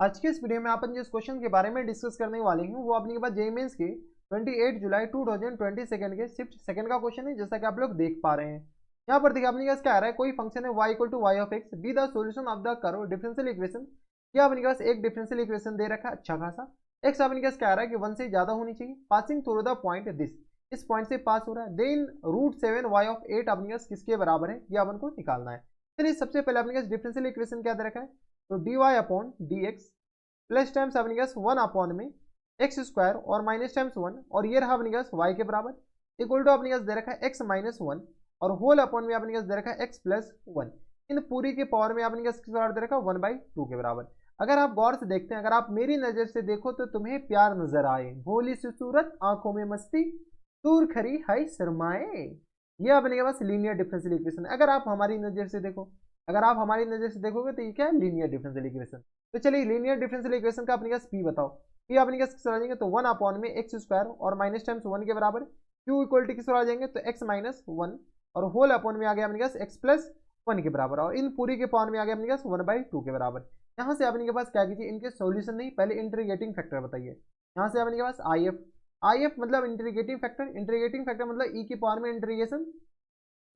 आज के इस वीडियो में अपन जिस क्वेश्चन के बारे में डिस्कस करने वाले हैं वो अपने के पास जेईई मेंस के 28 जुलाई 2022 के शिफ्ट सेकंड का क्वेश्चन है, जैसा कि आप लोग देख पा रहे हैं। यहाँ पर देखिए अपने पास क्या आ रहा है, कोई फंक्शन है y equal to y of x be the solution of the curve differential equation. क्या अपने पास एक डिफरेंशियल इक्वेशन दे रखा है अच्छा खासा। एक्स अपने पास क्या आ रहा है कि 1 से ज्यादा होनी चाहिए, passing through the point this, इस पॉइंट से पास हो रहा है। देन √7 वाई ऑफ 8 अपने पास किसके बराबर है, यह अपन को निकालना है। चलिए सबसे पहले अपने पास डिफरेंशियल इक्वेशन क्या दे रखा है, तो dy upon D x plus times अपने पास 1 अपॉन में एक्स स्क्वायर और माइनस टाइम्स 1, और ये रहा अपने पास y के बराबर इक्वल टू अपने पास दे रखा है x माइनस 1 और होल अपॉन में अपने पास दे रखा है x प्लस 1। इन पूरी के पावर में अपने पास किस बराबर दे रखा है 1/2 के बराबर। अगर आप गौर से देखते हैं, अगर आप मेरी नजर से देखो तो तुम्हें प्यार नजर आए, भोली सी सूरत आंखों में मस्ती, दूर खरी हाय शर्माए। ये अपने के पास लीनियर डिफरेंशियल इक्वेशन है। अगर आप हमारी नजर से देखो, अगर आप हमारी नजर से देखोगे तो ये क्या है, लीनियर डिफरेंशियल इक्वेशन। तो चलिए लीनियर डिफरेंशियल इक्वेशन का अपने पास पी बताओ। पी अपने पास किस आ जाएंगे, तो 1 अपॉन में एक्स स्क्वायर और माइनस टाइम्स 1 के बराबर। क्यू इक्वल टू किस आ जाएंगे, तो एक्स माइनस 1 और होल अपॉन में आ गया अपने पास एक्स प्लस 1 के बराबर, और इन पूरी के पावर में आ गया अपने पास 1/2 के बराबर। यहाँ से अपने के पास क्या कीजिए, इनके सॉल्यूशन नहीं, पहले इंटीग्रेटिंग फैक्टर बताइए। यहाँ से अपने के पास आई एफ, आई एफ मतलब इंटीग्रेटिंग फैक्टर, इंटीग्रेटिंग फैक्टर मतलब ई की पावर में इंटीग्रेशन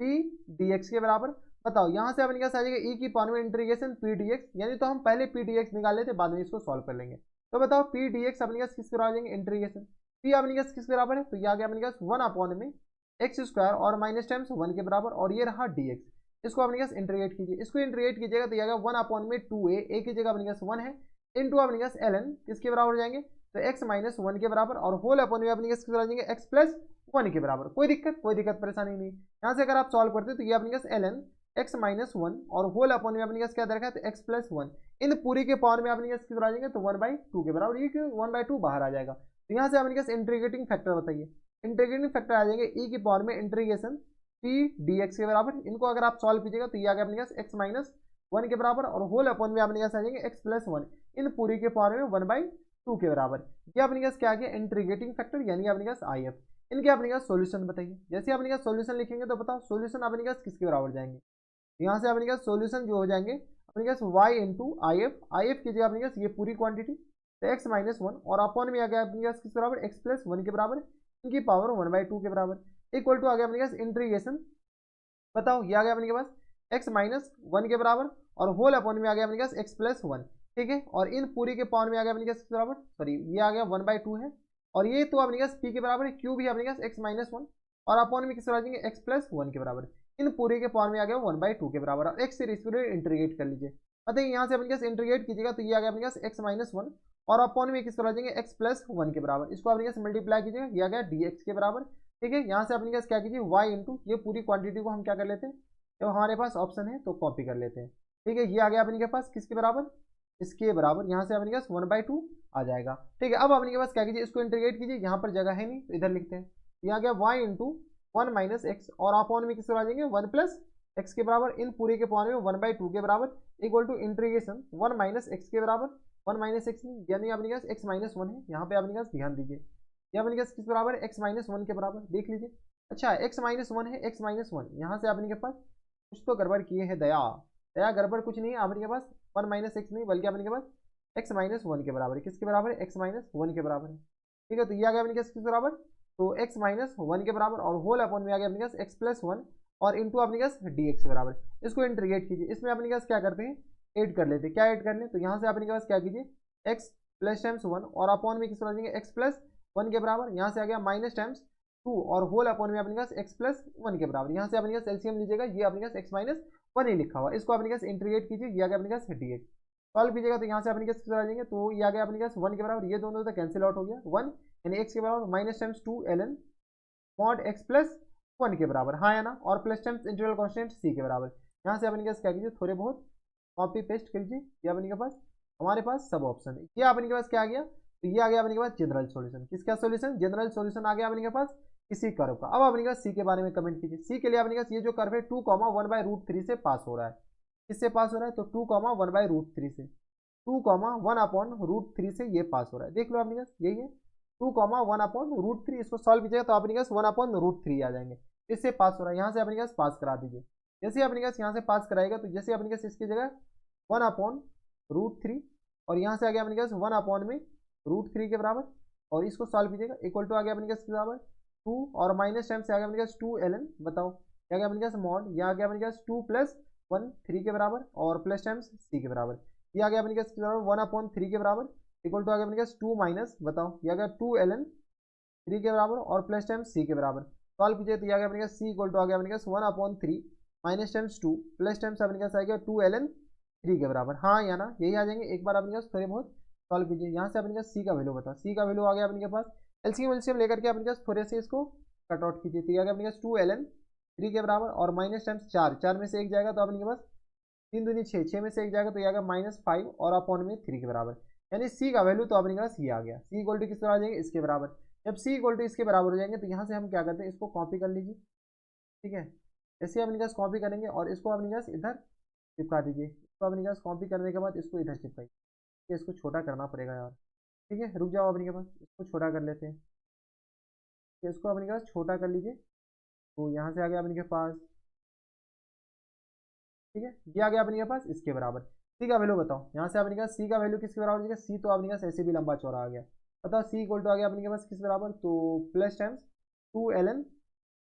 पी डी एक्स के बराबर। बताओ यहाँ से अपने पास आ जाएगा ई की पावर में इंटीग्रेशन पी डी एक्स, यानी तो हम पहले पी डी एक्स निकाल लेते, बाद में इसको सॉल्व कर लेंगे। तो बताओ पी डी एक्स अपने पास किस बराबर आ जाएंगे, इंटीग्रेशन पी अपने पास किस बराबर है, तो ये आ गया अपने पास 1 अपॉन में एक्स स्क्वायर और माइनस टाइम्स 1 के बराबर, और ये रहा डी एक्स। इसको अपने पास इंटीग्रेट कीजिए, इसको इंटीग्रेट कीजिएगा तो ये आ गया 1 अपॉन में 2a, ए की जगह अपने पास 1 है, इनटू अपने पास ln किसके बराबर हो जाएंगे, तो x माइनस 1 के बराबर, और होल अपॉन में अपने किसके बराबर जाएंगे, x प्लस 1 के बराबर। कोई दिक्कत परेशानी नहीं। यहाँ से अगर आप सॉल्व करते तो ये अपने पास ln x माइनस 1 और होल अपॉन में अपने पास क्या दरखा है, तो x प्लस 1, इन पूरी के पावर में अपने पास किस बराबर आ जाएंगे, तो 1/2 के बराबर। ये क्यों 1/2 बाहर आ जाएगा, तो यहाँ से अपने पास इंटीग्रेटिंग फैक्टर बताइए। इंटीग्रेटिंग फैक्टर आ जाएंगे ई की पावर में इंटीग्रेशन पी डी एक्स के बराबर। इनको अगर आप सॉल्व कीजिएगा तो ये आ गया अपने पास एक्स माइनस 1 के बराबर, और होल अपॉन में अपने पास आ जाएंगे एक्स प्लस 1, इन पूरी के पावर में 1/2 के बराबर। ये अपने पास क्या आ गया, इंटीग्रेटिंग फैक्टर यानी अपने पास आई एफ। इनके अपने पास सॉल्यूशन बताइए। जैसे अपने पास सॉल्यूशन लिखेंगे तो बताओ सॉल्यूशन अपने पास किसके बराबर जाएंगे, यहाँ से अपने पास सॉल्यूशन जो हो जाएंगे अपने पास y into I F, I F की जगह अपने पास ये पूरी क्वांटिटी, तो एक्स माइनस 1 और अपॉन में आ गया अपने पास किस बराबर, एक्स प्लस 1 के बराबर, इनकी पावर 1/2 के बराबर इक्वल टू आ गया अपने पास इंटीग्रेशन। बताओ ये आ गया अपने के पास x माइनस 1 के बराबर, और होल अपॉन में आ गया अपने पास x प्लस 1, ठीक है, और इन पूरी के पावर में आ गया अपने पास बराबर, सॉरी ये आ गया 1/2 है, और ये तो अपने पास p के बराबर है, q भी अपने पास x माइनस 1 और अपॉन में किस आ जाएंगे x प्लस 1 के बराबर, इन पूरे के पावर में आ गया 1/2 के बराबर, और x से इंटीग्रेट कर लीजिए। बताइए यहाँ से अपने पास इंटीग्रेट कीजिएगा तो ये आ गया अपने पास x माइनस 1 और अपॉन में किस आ जाएंगे x प्लस 1 के बराबर, इसको अपने पास मल्टीप्लाई कीजिएगा, ये आ गया dx के बराबर, ठीक है। यहाँ से अपने पास क्या कीजिए y इंटू ये पूरी क्वांटिटी को हम क्या कर लेते हैं, जब हमारे पास ऑप्शन है तो कॉपी कर लेते हैं, ठीक है। ये आ गया अपने के पास किसके बराबर, इसके बराबर, यहाँ से अपने के पास 1/2 आ जाएगा, ठीक है। अब अपने के पास क्या कीजिए, इसको इंटीग्रेट कीजिए, यहाँ पर जगह है नहीं तो इधर लिखते हैं। यहाँ गया y इंटू 1 माइनस एक्स और अपॉन में किससे आ जाएंगे 1 प्लस एक्स के बराबर, इन पूरे के पावर में 1/2 के बराबर equal to integration 1 minus x के बराबर, 1 माइनस एक्स नहीं यानी अपने के पास एक्स माइनस 1 है, यहाँ पे अपने पास ध्यान दीजिए, ये अपने के पास किस बराबर है, एक्स माइनस 1 के बराबर, देख लीजिए। अच्छा एक्स माइनस 1 है, एक्स माइनस 1, यहाँ से अपने के पास कुछ तो गड़बड़ किए हैं दया, दया गड़बड़ कुछ नहीं है अपने के पास, 1 माइनस एक्स नहीं बल्कि अपने के पास एक्स माइनस 1 के बराबर है, किसके बराबर है, एक्स माइनस 1 के बराबर है, ठीक है। तो ये आ गया अपने पास किस बराबर, तो एक्स माइनस 1 के बराबर, और होल अपॉन में आ गया अपने पास एक्स प्लस 1 और इंटू अपने पास डी एक्स के बराबर। इसको इंटीग्रेट कीजिए, इसमें अपने पास क्या करते हैं, ऐड कर लेते हैं, क्या ऐड कर लें, तो यहाँ से अपने पास क्या कीजिए एक्स प्लस टाइम्स 1 और अपॉन में किस बना एक्स प्लस 1 के बराबर, यहाँ से आ गया माइनस टाइम्स 2 और होल अपॉन में अपने पास एक्स प्लस 1 के बराबर, यहाँ से अपने पास एलसीएम लीजिएगा, ये अपने पास एक्स माइनस 1 ही लिखा हुआ, इसको अपने पास इंटीग्रेट कीजिए, ये आ गया अपने पास डी एक्स। सॉल्व कीजिएगा तो यहाँ से अपने पास आ जाएंगे, तो ये आ गया अपने पास 1 के बराबर, ये दोनों तो कैंसिल आउट हो गया 1 यानी एक्स के बराबर minus times 2 ln mod x plus 1 के बराबर, हाँ है ना, और प्लस टाइम्स इंटीग्रल कांस्टेंट सी के बराबर। यहाँ से अपने पास क्या कीजिए, थोड़े बहुत कॉपी पेस्ट कीजिए, ये अपने के पास हमारे पास सब ऑप्शन है, ये अपने के पास क्या आ गया, तो ये आ गया अपने के पास जनरल सॉल्यूशन, किसका सॉल्यूशन, जनरल सॉल्यूशन आ गया अपने के पास किसी कर्व का। अब अपने पास सी के बारे में कमेंट कीजिए, सी के लिए अपने पास ये जो कर्व है 2,1/√3 से पास हो रहा है, किससे पास हो रहा है, तो 2,1/√3 से, 2,1/√3 से ये पास हो रहा है, देख लो अपने पास यही है 2,1/√3, इसको सॉल्व कीजिएगा तो अपने पास 1/√3 आ जाएंगे, इससे पास हो रहा है, यहाँ से अपने पास पास करा दीजिए। जैसे अपने पास यहाँ से पास कराएगा तो जैसे अपने पास इसकी जगह 1/√3 और यहाँ से आ गया अपने पास 1/√3 के बराबर, और इसको सॉल्व कीजिएगा, इक्वल टू आ गया अपने पास के बराबर 2, और माइनस टाइम से आ गया अपने पास 2ln, बताओ क्या गया अपने पास मॉड, यहाँ आ गया अपने पास 2 + 1 3 के बराबर, और प्लस टाइम्स सी के बराबर, ये आ गया अपने पास 1/3 के बराबर, इक्वल टू आ गया अपने पास 2 माइनस, बताओ ये आ गया 2ln 3 के बराबर, और प्लस टाइम्स सी के बराबर, सॉल्व कीजिए तो ये आ गया अपने पास सी इक्वल टू आ गया अपने पास 1/3 माइनस टाइम्स 2 प्लस टाइम्स अपने पास आ गया 2ln 3 के बराबर, हाँ या ना, यही आ जाएंगे। एक बार अपने पास थोड़े बहुत सॉल्व कीजिए, यहाँ से अपने पास सी का वैल्यू बताओ, सी का वैल्यू आ गया अपने पास, एलसीएम लेकर के अपने पास थोड़े से इसको कट आउट कीजिए, तो ये आ गया अपने पास 2ln 3 के बराबर, और माइनस टाइम्स 4 में से एक जाएगा तो अपने पास 3 दूनी 6 में से एक जाएगा तो ये आ गया -5 और अपॉन में 3 के बराबर, यानी सी का वैल्यू तो अपने पास ये आ गया, सी इक्वल टू किस तरह आ जाएंगे, इसके बराबर। जब सी इक्वल टू इसके बराबर हो जाएंगे तो यहाँ से हम क्या करते हैं, इसको कॉपी कर लीजिए, ठीक है, ऐसे अपने पास कॉपी करेंगे और इसको अपने पास इधर चिपका दीजिए, इसको अपने पास कॉपी करने के बाद इसको इधर चिपकाइए, इसको छोटा करना पड़ेगा यार, ठीक है, रुक जाओ अपने के पास, इसको छोटा कर लेते हैं, इसको अपने के पास छोटा कर लीजिए, तो यहाँ से आ गया अपने के पास, ठीक है, ये आ गया अपने के पास इसके बराबर। सी का वैल्यू बताओ, यहाँ से अपने के पास सी का वैल्यू किसके बराबर हो जाएगा, सी तो अपने के पास ऐसे भी लंबा चौड़ा आ गया, बताओ सी इक्वल टू आ गया अपने के पास किस बराबर, तो प्लस टाइम्स 2ln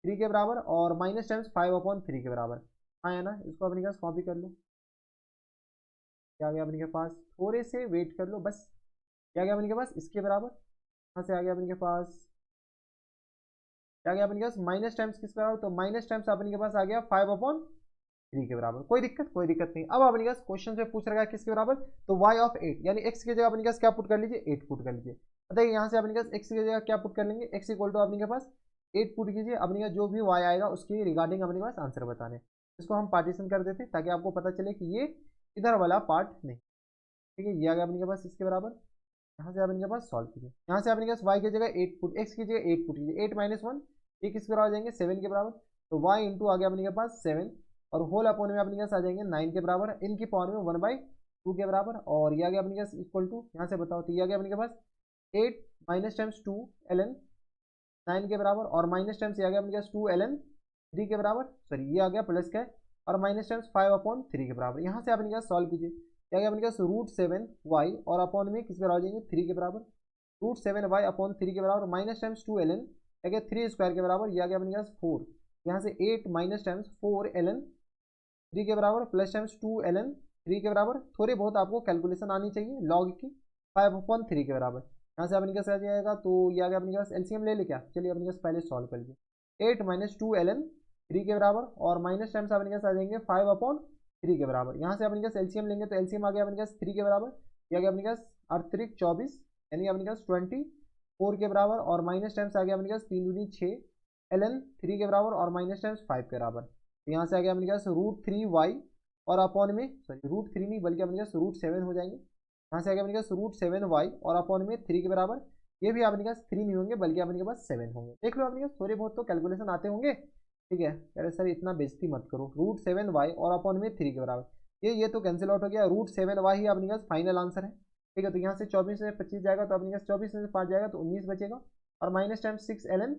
3 के बराबर, और माइनस टाइम्स 5/3 के बराबर, हाँ है ना, इसको अपने के पास कॉपी कर लो, क्या आ गया अपने के पास, थोड़े से वेट कर लो बस, क्या आ गया अपने के पास इसके बराबर, यहाँ से आ गया अपने के पास, क्या आ गया अपने के पास माइनस टाइम्स किस बराबर, तो माइनस टाइम्स अपने के पास आ गया 5/3 के बराबर, कोई दिक्कत नहीं। अब अपने पास क्वेश्चन में पूछ रखा है किसके बराबर, तो y(8) यानी x की जगह अपने पास क्या पुट कर लीजिए, 8 पुट कर लीजिए, बताइए यहाँ से अपने पास x की जगह क्या पुट कर लेंगे, x इक्वल टू अपने के पास 8 पुट कीजिए, अपने का जो भी y आएगा उसके रिगार्डिंग अपने पास आंसर बताने, इसको हम पार्टीशन कर देते ताकि आपको पता चले कि ये इधर वाला पार्ट नहीं, ठीक है, ये आ गया अपने के पास इसके बराबर, यहाँ से अपने के पास सॉल्व कीजिए, यहाँ से अपने पास y की जगह 8 पुट, x की जगह 8 पुट कीजिए, 8 - 1 ये किस बराबर आ जाएंगे, 7 के बराबर, तो y इंटू आ गया अपने के पास 7, और होल अपॉन में अपने पास आ जाएंगे 9 के बराबर, इनकी पावर में 1/2 के बराबर, और ये आ गया अपने पास इक्वल टू, यहाँ से बताओ तो ये आ गया अपने के पास 8 माइनस टाइम्स 2ln 9 के बराबर, और माइनस टाइम्स ये आ गया अपने पास 2ln 3 के बराबर, सॉरी ये आ गया प्लस का, और माइनस टाइम्स 5/3 के बराबर, यहाँ से अपने पास सॉल्व कीजिए, क्या गया अपने पास √7y, और अपॉन में किस बराबर आ जाएंगे 3 के बराबर, √7y/3 के बराबर, माइनस टाइम्स 2ln क्या गया 3 स्क्वायर के बराबर, ये आ गया अपने पास 4, यहाँ से 8 माइनस टाइम्स 4ln 3 के बराबर, प्लस टाइम्स 2ln 3 के बराबर, थोड़ी बहुत आपको कैलकुलेशन आनी चाहिए लॉग की, 5/3 के बराबर, यहाँ से अपने पास आ जाएगा, तो ये आ गया अपने पास, एलसीएम ले ले क्या, चलिए अपने पास पहले सॉल्व कर लीजिए, 8 - 2ln 3 के बराबर, और माइनस टाइम्स अपने पास आ जाएंगे 5/3 के बराबर, यहाँ से अपने पास एलसीएम लेंगे तो एलसीएम आ गया अपने पास 3 के बराबर, ये आ गया अपने पास अतिरिक्त 24 यानी अपने पास 24 के बराबर, और माइनस टाइम्स आ गया अपने पास 3 दूनी 6 ln 3 के बराबर, और माइनस टाइम्स 5 के बराबर, तो यहाँ से आ गया अपने पास √3y, और अपॉन में सॉरी √3 नहीं बल्कि अपने पास √7 हो जाएंगे, यहाँ से आ गया अपने पास √7y, और अपॉन में 3 के बराबर, ये भी अपने पास 3 नहीं होंगे बल्कि अपने के पास 7 होंगे, देख लो अपने पास थोड़े बहुत तो कैलकुलेशन आते होंगे, ठीक है, अरे सर इतना बेइज्जती मत करो, √7y और अपॉन में 3 के बराबर, ये तो कैंसिल आउट हो गया, √7y ही अपने पास फाइनल आंसर है, ठीक है, तो यहाँ से 24 से 25 जाएगा तो अपने पास 24 में से 5 जाएगा तो 19 बचेगा, और माइनस टाइम 6ln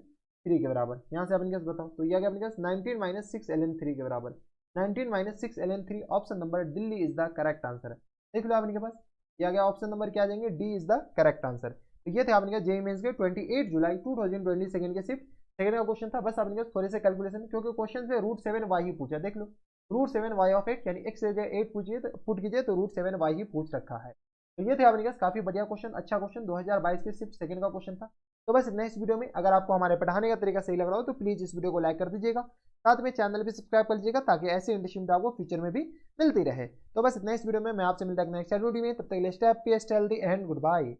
3 के बराबर, यहाँ से अपने पास बताओ तो ये आ गया अपने पास 19 - 6ln 3 के बराबर, 19 - 6ln 3, option number Delhi is the correct answer है, देख लो अपने के पास ये आ गया ऑप्शन नंबर क्या आ जाएंगे, D is the correct answer. तो ये थे आपने का जेईई मेंस के 28 जुलाई 2022 के सिर्फ सेकंड का क्वेश्चन था, बस आपने थोड़े से कैलकुलेशन, क्योंकि क्वेश्चन से √7y ही पूछा, देख लो √7y यानी x से 8 पूछिए तो पुट कीजिए तो √7y ही पूछ रखा है। तो ये थे आपने पास काफी बढ़िया क्वेश्चन, अच्छा क्वेश्चन 2022 के सिर्फ सेकंड का क्वेश्चन था। तो बस इतना इस वीडियो में, अगर आपको हमारे पढ़ाने का तरीका सही लग रहा हो तो प्लीज इस वीडियो को लाइक कर दीजिएगा, साथ में चैनल भी सब्सक्राइब कर लीजिएगा ताकि ऐसे इंटरेस्टिंग आपको फ्यूचर में भी मिलती रहे। तो बस इतना इस वीडियो में, मैं आपसे मिलता है नेक्स्ट वीडियो में, तब तक के लिए stay happy, stay healthy and good bye.